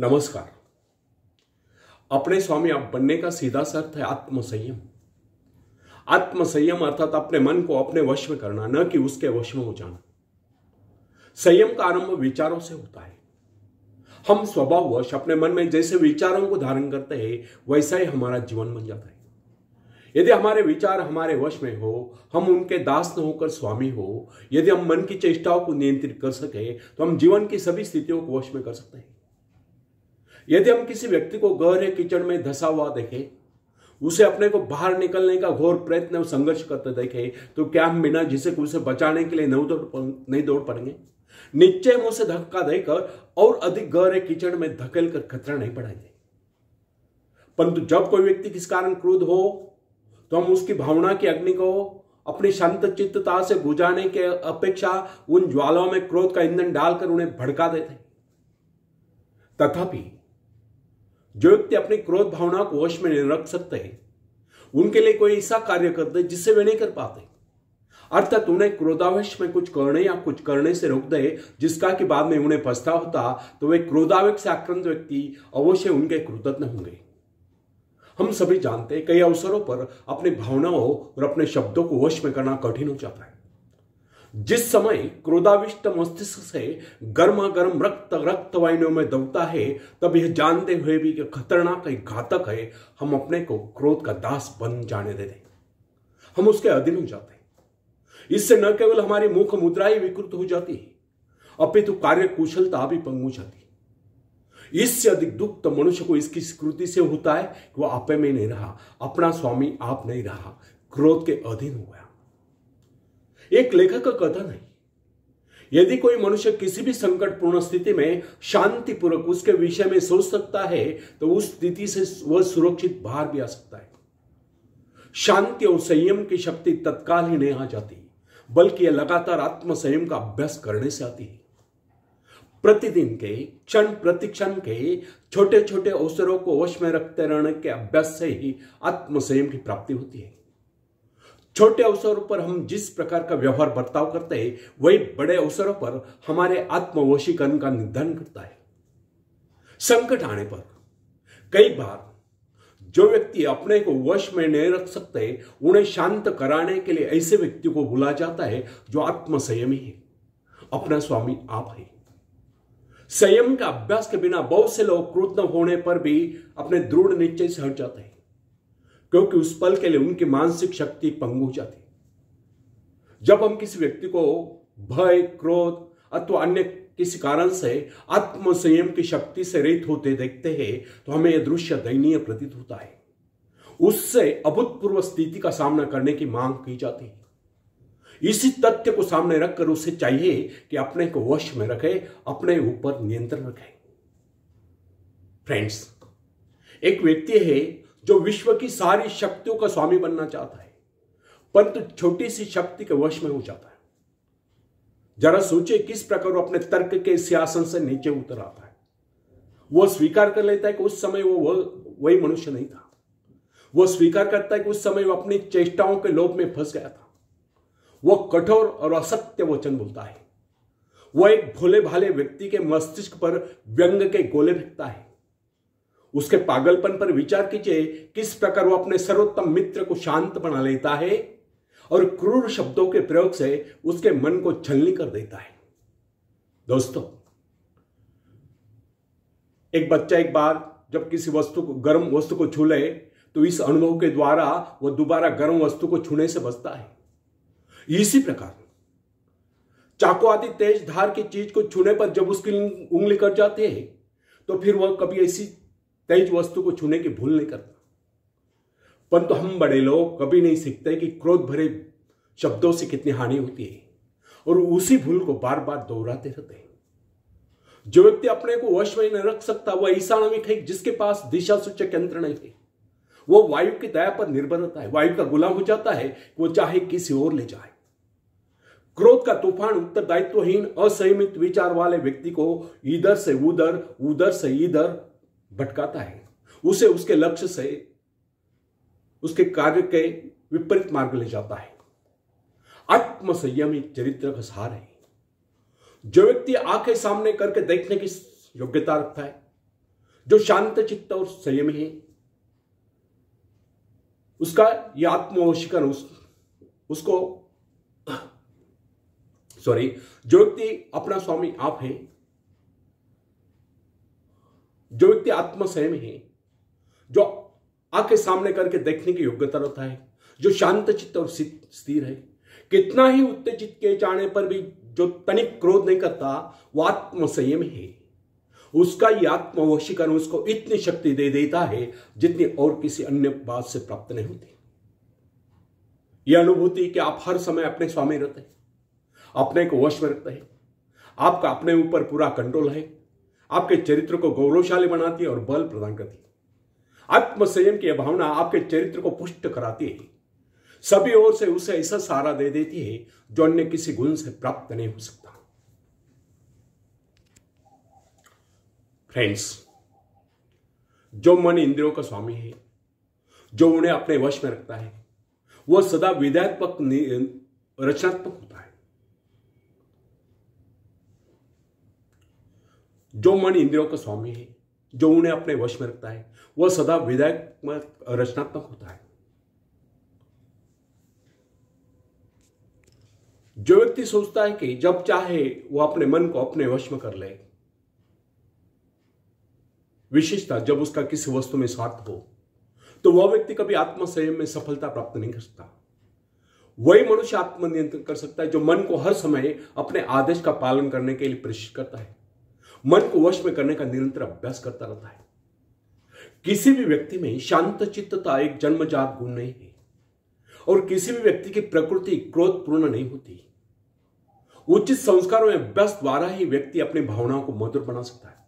नमस्कार। अपने स्वामी आप बनने का सीधा सा अर्थ है आत्मसंयम। आत्मसंयम अर्थात अपने मन को अपने वश में करना, न कि उसके वश में हो जाना। संयम का आरंभ विचारों से होता है। हम स्वभाववश अपने मन में जैसे विचारों को धारण करते हैं वैसा ही हमारा जीवन बन जाता है। यदि हमारे विचार हमारे वश में हो, हम उनके दास न होकर स्वामी हो, यदि हम मन की चेष्टाओं को नियंत्रित कर सके तो हम जीवन की सभी स्थितियों को वश में कर सकते हैं। यदि हम किसी व्यक्ति को गहरे कीचड़ में धंसा हुआ देखें, उसे अपने को बाहर निकलने का घोर प्रयत्न और संघर्ष करते देखें, तो क्या हम बिना झिझक उसे बचाने के लिए नहीं दौड़ पड़ेंगे? निश्चय हम उसे धक्का देकर और अधिक गहरे कीचड़ में धकेल कर खतरा नहीं पड़ाएंगे। परंतु जब कोई व्यक्ति किस कारण क्रोध हो तो हम उसकी भावना की अग्नि को अपनी शांत चित्तता से बुझाने के अपेक्षा उन ज्वालाओं में क्रोध का ईंधन डालकर उन्हें भड़का देते। तथापि जो व्यक्ति अपनी क्रोध भावना को वश में नहीं रख सकते, उनके लिए कोई ऐसा कार्य कर दे जिससे वे नहीं कर पाते, अर्थात उन्हें क्रोधावेश में कुछ करने या कुछ करने से रोक दे जिसका कि बाद में उन्हें पछतावा होता, तो वे क्रोधावेश से आक्रांत व्यक्ति अवश्य उनके कृतज्ञ होंगे। हम सभी जानते हैं कई अवसरों पर अपनी भावनाओं और अपने शब्दों को वश में करना कठिन हो जाता है। जिस समय क्रोधाविष्ट मस्तिष्क से गर्मा गर्म रक्त वाहिनियों में दौड़ता है, तब यह जानते हुए भी कि खतरनाक है, घातक है, हम अपने को क्रोध का दास बन जाने देते हैं। हम उसके अधीन हो जाते हैं। इससे न केवल हमारी मुख मुद्रा ही विकृत हो जाती है, अपितु कार्य कुशलता भी पंग हो जाती है। इससे अधिक दुख तो मनुष्य को इसकी स्वीकृति से होता है कि वह आपे में नहीं रहा, अपना स्वामी आप नहीं रहा, क्रोध के अधीन हो गया। एक लेखक का कथन है, यदि कोई मनुष्य किसी भी संकटपूर्ण स्थिति में शांतिपूर्वक उसके विषय में सोच सकता है तो उस स्थिति से वह सुरक्षित बाहर भी आ सकता है। शांति और संयम की शक्ति तत्काल ही नहीं आ जाती, बल्कि यह लगातार आत्मसंयम का अभ्यास करने से आती है। प्रतिदिन के क्षण प्रतिक्षण के छोटे छोटे अवसरों को वश में रखते रहने के अभ्यास से ही आत्मसंयम की प्राप्ति होती है। छोटे अवसरों पर हम जिस प्रकार का व्यवहार बर्ताव करते हैं, वही बड़े अवसरों पर हमारे आत्मवशीकरण का निर्धारण करता है। संकट आने पर कई बार जो व्यक्ति अपने को वश में नहीं रख सकते, उन्हें शांत कराने के लिए ऐसे व्यक्ति को बुलाया जाता है जो आत्मसंयमी है, अपना स्वामी आप है। संयम का अभ्यास के बिना बहुत से लोग क्रुद्ध होने पर भी अपने दृढ़ निश्चय से हट जाते हैं, क्योंकि उस पल के लिए उनकी मानसिक शक्ति पंगु हो जाती है। जब हम किसी व्यक्ति को भय, क्रोध अथवा अन्य किसी कारण से आत्मसंयम की शक्ति से रहित होते देखते हैं तो हमें यह दृश्य दयनीय प्रतीत होता है। उससे अभूतपूर्व स्थिति का सामना करने की मांग की जाती है। इसी तथ्य को सामने रखकर उसे चाहिए कि अपने को वश में रखे, अपने ऊपर नियंत्रण रखे। फ्रेंड्स, एक व्यक्ति है जो विश्व की सारी शक्तियों का स्वामी बनना चाहता है, परंतु छोटी सी शक्ति के वश में हो जाता है। जरा सोचिए किस प्रकार वो अपने तर्क के सिंहासन से नीचे उतर आता है। वह स्वीकार कर लेता है कि उस समय वो वही मनुष्य नहीं था। वह स्वीकार करता है कि उस समय वो अपनी चेष्टाओं के लोभ में फंस गया था। वह कठोर और असत्य वचन बोलता है। वह एक भोले भाले व्यक्ति के मस्तिष्क पर व्यंग के गोले फेंकता है। उसके पागलपन पर विचार कीजिए, किस प्रकार वो अपने सर्वोत्तम मित्र को शांत बना लेता है और क्रूर शब्दों के प्रयोग से उसके मन को छलनी कर देता है। दोस्तों, एक बच्चा एक बार जब किसी गर्म वस्तु को छू ले तो इस अनुभव के द्वारा वह दोबारा गर्म वस्तु को छूने से बचता है। इसी प्रकार चाकू आदि तेज धार की चीज को छूने पर जब उसकी उंगली कट जाती है तो फिर वह कभी ऐसी तेज वस्तु को छूने की भूल नहीं करता। परंतु हम बड़े लोग कभी नहीं सीखते कि क्रोध भरे शब्दों से कितनी हानि होती है और उसी भूल को बार बार दोहराते रहते हैं। जो व्यक्ति अपने को वश में नहीं रख सकता वह ऐसा नाविक है जिसके पास दिशा सूचक यंत्र नहीं है। वो वायु की दया पर निर्भर रहता है, वायु का गुलाम हो जाता है, वो चाहे किसी और ले जाए। क्रोध का तूफान उत्तरदायित्वहीन असंयमित विचार वाले व्यक्ति को इधर से उधर, उधर से इधर भटकाता है। उसे उसके लक्ष्य से, उसके कार्य के विपरीत मार्ग ले जाता है। आत्मसंयमी चरित्र का सार है। जो व्यक्ति आंखें सामने करके देखने की योग्यता रखता है, जो शांत चित्त और संयमी है, उसका यह आत्मवशीकरण उसको जो व्यक्ति अपना स्वामी आप है, जो व्यक्ति आत्म संयम है, जो आंखें सामने करके देखने की योग्यता रखता है, जो शांत चित्त और स्थिर है, कितना ही उत्तेजित किए जाने पर भी जो तनिक क्रोध नहीं करता, वो आत्म संयम है। उसका यह आत्मवशीकरण उसको इतनी शक्ति दे देता है जितनी और किसी अन्य बात से प्राप्त नहीं होती। यह अनुभूति कि आप हर समय अपने स्वामी रहते हैं, अपने को वश में रखते हैं, आपका अपने ऊपर पूरा कंट्रोल है, आपके चरित्र को गौरवशाली बनाती है और बल प्रदान करती है। आत्मसंयम की भावना आपके चरित्र को पुष्ट कराती है, सभी ओर से उसे ऐसा सहारा दे देती है जो अन्य किसी गुण से प्राप्त नहीं हो सकता। फ्रेंड्स, जो मन इंद्रियों का स्वामी है, जो उन्हें अपने वश में रखता है, वह सदा विधात्मक रचनात्मक होता है। जो मन इंद्रियों का स्वामी है, जो उन्हें अपने वश में रखता है, वह सदा विधात्मक रचनात्मक होता है। जो व्यक्ति सोचता है कि जब चाहे वह अपने मन को अपने वश में कर ले, विशेषता जब उसका किसी वस्तु में स्वार्थ हो, तो वह व्यक्ति कभी आत्म संयम में सफलता प्राप्त नहीं कर सकता। वही मनुष्य आत्मनियंत्रण कर सकता है जो मन को हर समय अपने आदेश का पालन करने के लिए प्रेरित करता है, मन को वश में करने का निरंतर अभ्यास करता रहता है। किसी भी व्यक्ति में शांत चित्तता एक जन्मजात गुण नहीं है और किसी भी व्यक्ति की प्रकृति क्रोधपूर्ण नहीं होती। उचित संस्कारों में अभ्यास द्वारा ही व्यक्ति अपनी भावनाओं को मधुर बना सकता है।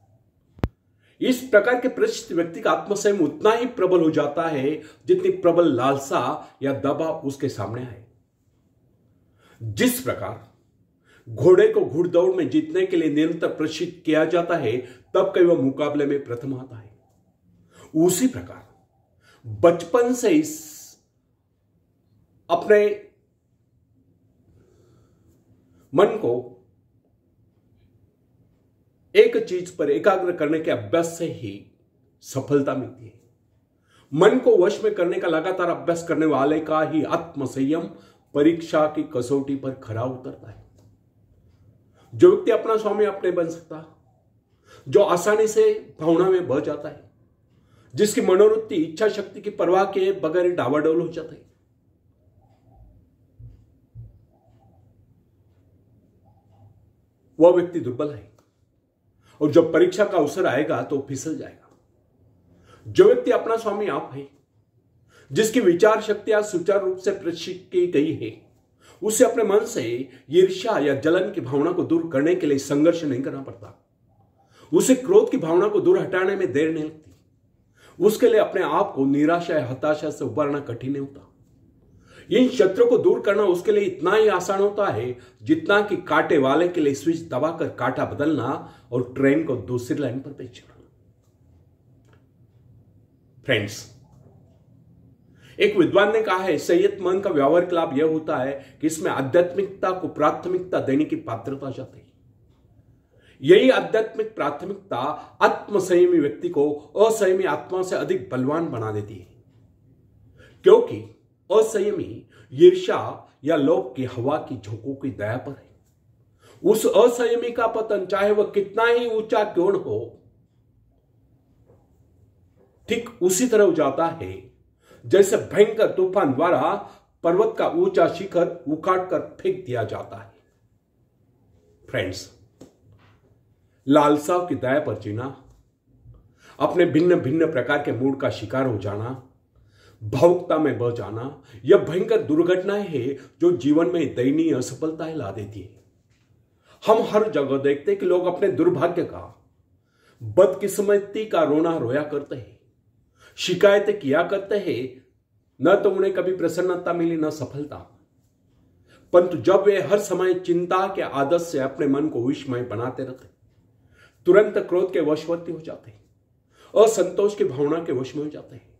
इस प्रकार के प्रशिक्षित व्यक्ति का आत्मसंयम उतना ही प्रबल हो जाता है जितनी प्रबल लालसा या दबाव उसके सामने आए। जिस प्रकार घोड़े को घुड़दौड़ में जीतने के लिए निरंतर प्रशिक्षित किया जाता है, तब कभी वह मुकाबले में प्रथम आता है, उसी प्रकार बचपन से इस अपने मन को एक चीज पर एकाग्र करने के अभ्यास से ही सफलता मिलती है। मन को वश में करने का लगातार अभ्यास करने वाले का ही आत्मसंयम परीक्षा की कसौटी पर खरा उतरता है। जो व्यक्ति अपना स्वामी अपने बन सकता, जो आसानी से भावना में बह जाता है, जिसकी मनोवृत्ति इच्छा शक्ति की परवाह के बगैर डावाडोल हो जाता है, वह व्यक्ति दुर्बल है और जब परीक्षा का अवसर आएगा तो फिसल जाएगा। जो व्यक्ति अपना स्वामी आप है, जिसकी विचार शक्तियां सुचारू रूप से प्रशिक्षित की गई है, उसे अपने मन से ईर्ष्या या जलन की भावना को दूर करने के लिए संघर्ष नहीं करना पड़ता। उसे क्रोध की भावना को दूर हटाने में देर नहीं लगती। उसके लिए अपने आप को निराशा या हताशा से उबारना कठिन नहीं होता। इन शत्रु को दूर करना उसके लिए इतना ही आसान होता है जितना कि कांटे वाले के लिए स्विच दबाकर कांटा बदलना और ट्रेन को दूसरी लाइन पर भेजना। फ्रेंड्स, एक विद्वान ने कहा है, संयत मन का व्यावहारिक लाभ यह होता है कि इसमें आध्यात्मिकता को प्राथमिकता देने की पात्रता जाती है। यही आध्यात्मिक प्राथमिकता आत्मसंयमी व्यक्ति को असंयमी आत्मा से अधिक बलवान बना देती है, क्योंकि असंयमी ईर्ष्या या लोभ की हवा की झोंकों की दया पर है। उस असंयमी का पतन चाहे वह कितना ही ऊंचा क्यों न हो, ठीक उसी तरह हो जाता है जैसे भयंकर तूफान द्वारा पर्वत का ऊंचा शिखर उखाड़ कर फेंक दिया जाता है। फ्रेंड्स, लालसाओं की दया पर जीना, अपने भिन्न भिन्न प्रकार के मूड का शिकार हो जाना, भावुकता में बह जाना, यह भयंकर दुर्घटनाएं हैं जो जीवन में दयनीय असफलताएं ला देती है। हम हर जगह देखते हैं कि लोग अपने दुर्भाग्य का, बदकिस्मती का रोना रोया करते हैं, शिकायतें किया करते हैं। न तो उन्हें कभी प्रसन्नता मिली न सफलता, परंतु जब वे हर समय चिंता के आदत से अपने मन को विषमय बनाते रहते, तुरंत क्रोध के वशवर्ती हो जाते हैं, असंतोष की भावना के वश में हो जाते हैं।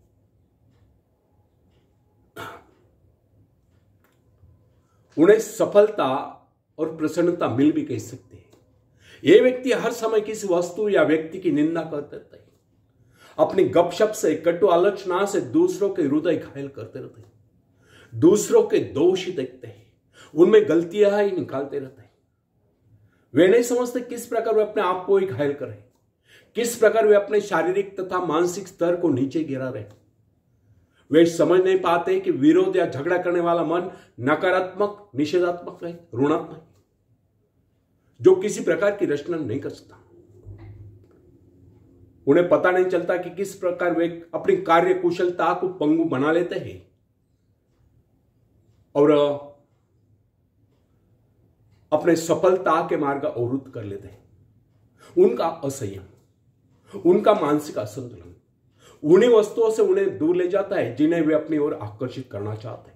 उन्हें सफलता और प्रसन्नता मिल भी कह सकते हैं। ये व्यक्ति हर समय किसी वस्तु या व्यक्ति की निंदा करते रहते हैं, अपनी गपशप से, कटु आलोचना से दूसरों के हृदय घायल करते रहते हैं, दूसरों के दोष ही देखते हैं, उनमें गलतियां ही निकालते रहते हैं। वे नहीं समझते किस प्रकार वे अपने आप को ही घायल करें, किस प्रकार वे अपने शारीरिक तथा मानसिक स्तर को नीचे गिरा रहे। वे समझ नहीं पाते कि विरोध या झगड़ा करने वाला मन नकारात्मक, निषेधात्मक है, ऋणात्मक है, जो किसी प्रकार की रचना नहीं कर सकता। उन्हें पता नहीं चलता कि किस प्रकार वे अपनी कार्य कुशलता को पंगु बना लेते हैं और अपने सफलता के मार्ग अवरुद्ध कर लेते हैं। उनका असंयम, उनका मानसिक असंतुलन उन्हीं वस्तुओं से उन्हें दूर ले जाता है जिन्हें वे अपनी ओर आकर्षित करना चाहते हैं।